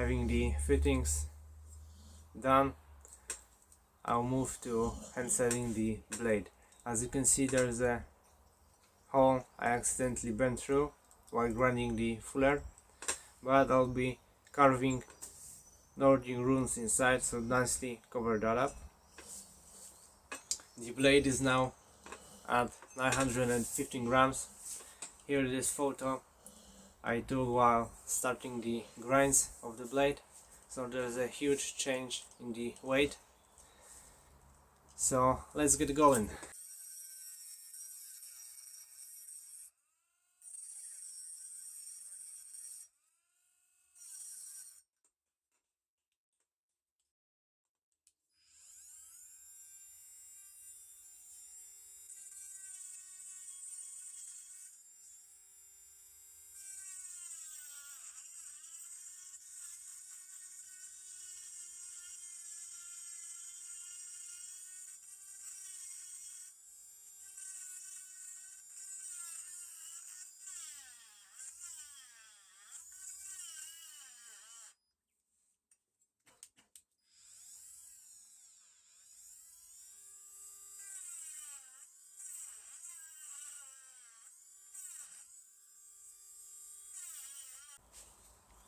having the fittings done, I'll move to hand setting the blade. As you can see, there's a hole I accidentally bent through while grinding the fuller, but I'll be carving Nordic runes inside, so nicely cover that up. The blade is now at 915 grams. Here is this photo I took while starting the grinds of the blade, so there's a huge change in the weight. So let's get going.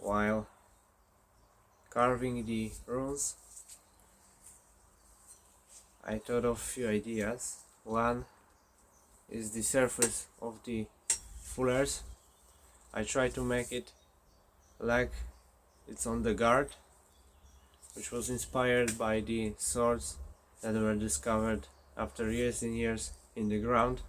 While carving the runes, I thought of a few ideas. One is the surface of the fullers. I try to make it like it's on the guard, which was inspired by the swords that were discovered after years and years in the ground.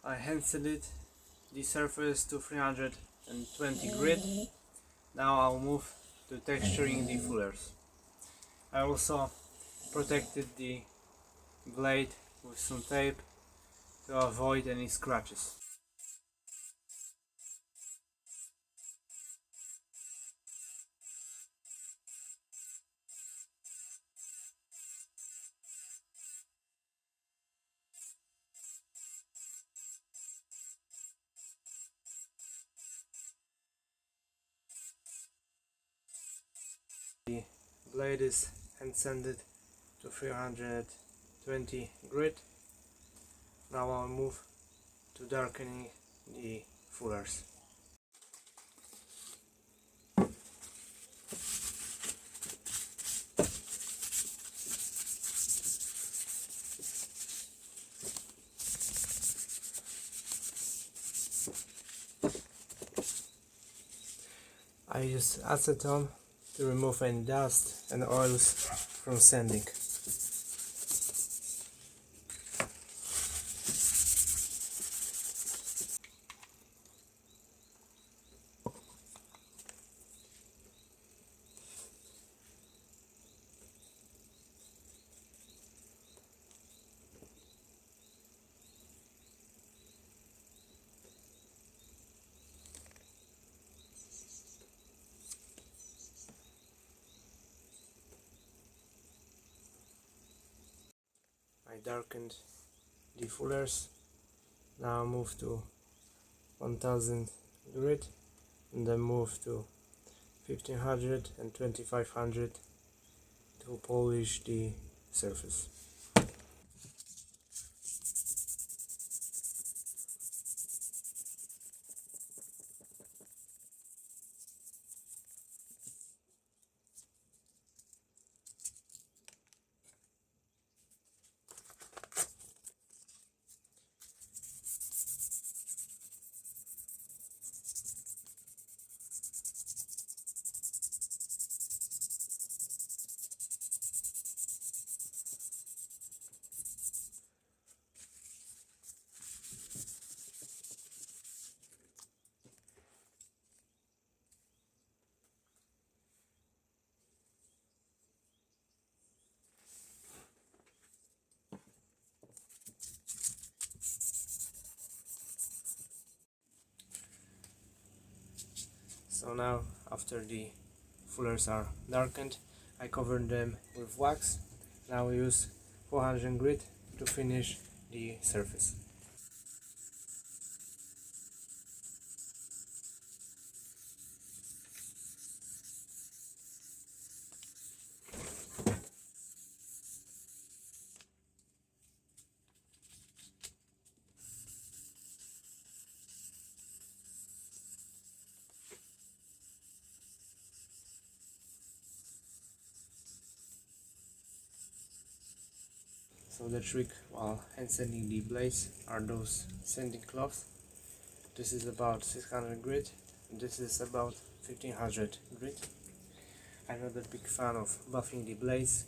I hand sanded the surface to 320 grit. Now I'll move to texturing the fullers. I also protected the blade with some tape to avoid any scratches. The blade is hand sanded to 320 grit. Now I'll move to darkening the fullers. I use acetone to remove any dust and oils from sanding. darkened the fullers. Now move to 1000 grit and then move to 1500 and 2500 to polish the surface. So now, after the fullers are darkened, I covered them with wax. Now we use 400 grit to finish the surface. So the trick while hand sanding the blades are those sanding cloths. This is about 600 grit, and this is about 1500 grit. I'm not a big fan of buffing the blades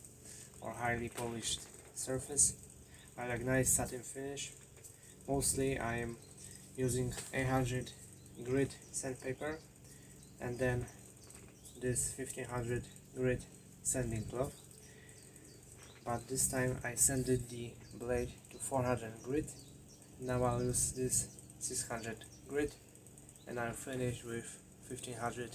or highly polished surface. I like nice satin finish. Mostly I am using 800 grit sandpaper and then this 1500 grit sanding cloth. But this time I sanded the blade to 400 grit. Now I'll use this 600 grit and I'll finish with 1500.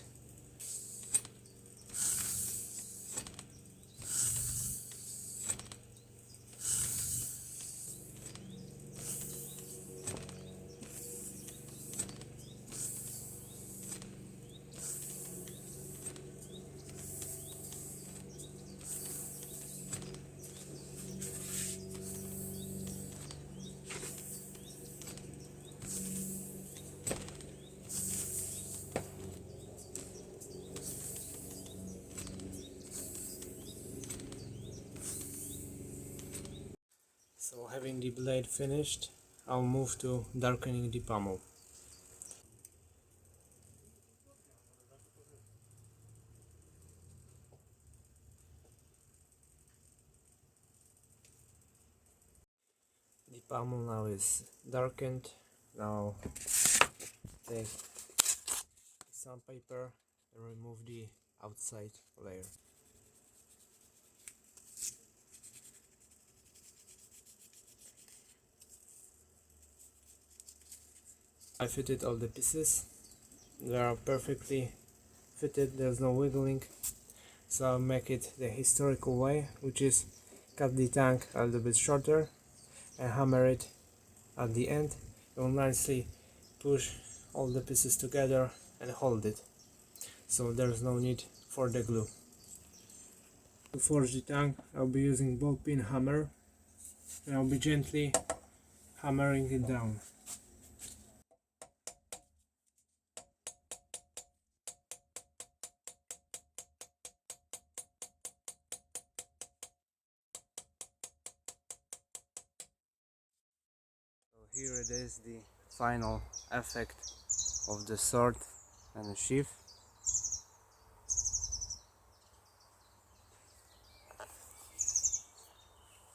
So having the blade finished, I'll move to darkening the pommel. The pommel now is darkened. Now take sandpaper and remove the outside layer. I fitted all the pieces. They are perfectly fitted, there's no wiggling. So I'll make it the historical way, which is cut the tank a little bit shorter and hammer it at the end. It will nicely push all the pieces together and hold it. So there's no need for the glue. To forge the tank, I'll be using ball peen hammer and I'll be gently hammering it down. So here it is, the final effect of the sword and the sheath.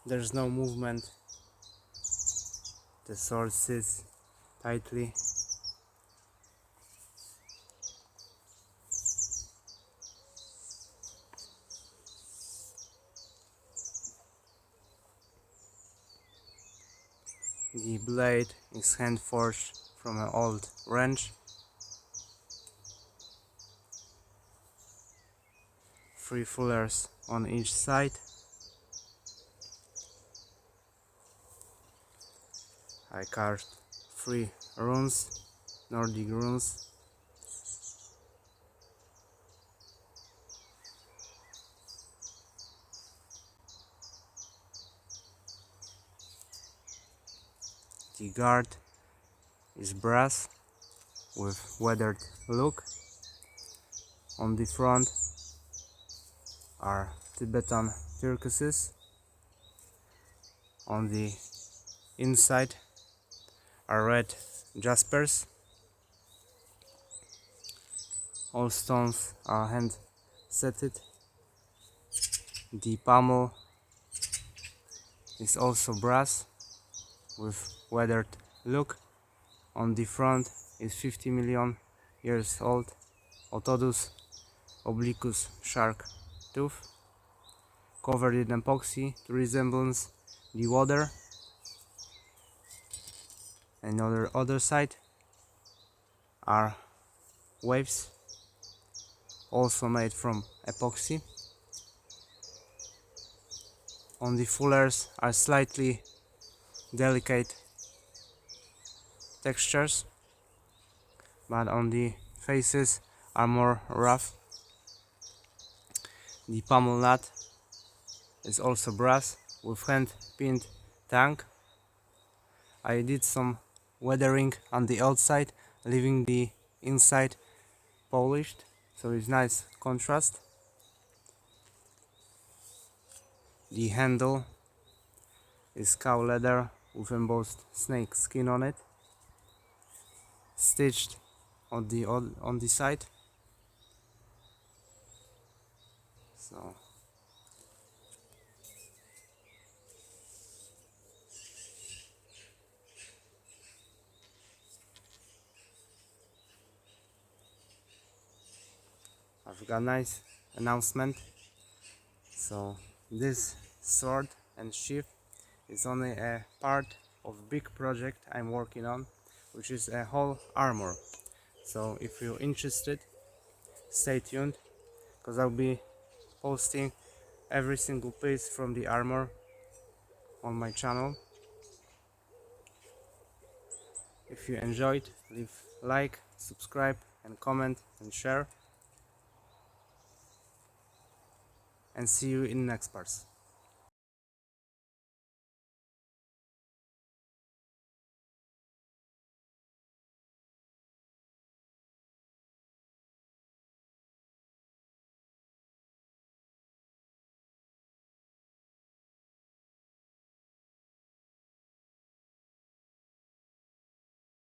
There's no movement, the sword sits tightly. The blade is hand forged from an old wrench. 3 fullers on each side. I carved 3 runes, Nordic runes. The guard is brass with weathered look. On the front are Tibetan turquoises. On the inside are red jaspers. All stones are hand setted. The pommel is also brass with weathered look. On the front is 50 million years old Otodus obliquus shark tooth, covered in epoxy to resemble the water. And on the other side are waves, also made from epoxy. On the fullers are slightly delicate textures, but on the faces are more rough. The pommel nut is also brass with hand pinned tongue. I did some weathering on the outside, leaving the inside polished, so it's nice contrast. The handle is cow leather with embossed snake skin on it, stitched on the side. So I've got a nice announcement. So this sword and sheath is only a part of big project I'm working on, which is a whole armor. So if you're interested, stay tuned, because I'll be posting every single piece from the armor on my channel. If you enjoyed, leave like, subscribe and comment and share, and see you in next parts.